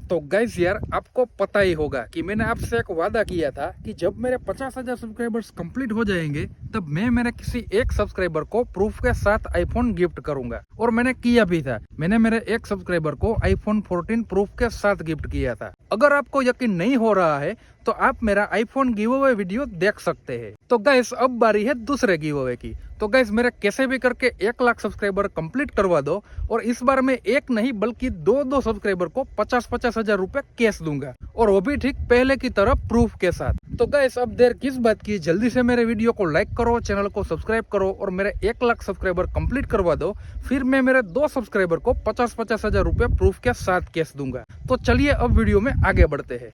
तो गाइस यार आपको पता ही होगा कि मैंने आपसे एक वादा किया था कि जब मेरे 50,000 सब्सक्राइबर्स कंप्लीट हो जाएंगे तब मैं मेरे किसी एक सब्सक्राइबर को प्रूफ के साथ आईफोन गिफ्ट करूंगा। और मैंने किया भी था। मैंने मेरे एक सब्सक्राइबर को आईफोन 14 प्रूफ के साथ गिफ्ट किया था। अगर आपको यकीन नहीं हो रहा है तो आप मेरा आईफोन गिव अवे वीडियो देख सकते हैं। तो गाइस अब बारी है दूसरे गिव अवे की। तो गाइस मेरे कैसे भी करके 1 लाख सब्सक्राइबर कंप्लीट करवा दो और इस बार मैं एक नहीं बल्कि दो सब्सक्राइबर को 50-50 हजार रुपए कैश दूंगा, और वो भी ठीक पहले की तरह प्रूफ के साथ। तो गाइस अब देर किस बात की, जल्दी से मेरे वीडियो को लाइक करो, चैनल को सब्सक्राइब करो और मेरे 1 लाख सब्सक्राइबर कंप्लीट करवा दो। फिर मैं मेरे 2 सब्सक्राइबर को 50-50 हजार रुपए प्रूफ के साथ कैश दूंगा। तो चलिए अब वीडियो में आगे बढ़ते हैं।